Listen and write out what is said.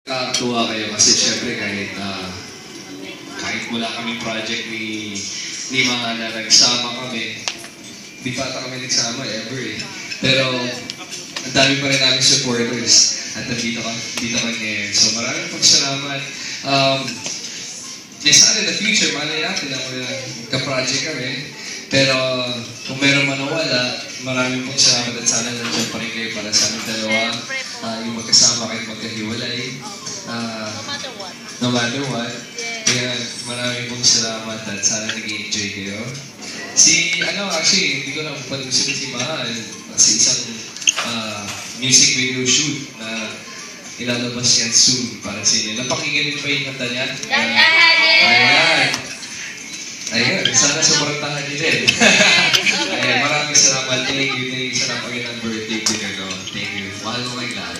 Nakakatuwa kayo kasi syempre kahit wala kaming project ni mga na nagsama kami, di pa ata kami nagsama ever eh. Pero ang dami pa rin namin supporters at dito kami ngayon. So maraming pagsalamat. Sana in the future, malay natin na ka-project kami. Pero kung meron man o wala, maraming pagsalamat at sana nandiyan pa rin kayo para sa aming dalawa. Yung magkasama kahit magkahiwalay. No matter what. Kaya maraming pong salamat at sana nag-enjoy kayo. Actually, hindi ko na panusin si Mahal. Kasi isang music video shoot na ilalabas yan soon para sa inyo. Napakinggan din pa yung kanta niya? Ayan. Sana supportahan niyo din. Ayan, maraming salamat. Thank you. Salamat kayo ng birthday ko. Thank you. Mahal mo kayo lahat.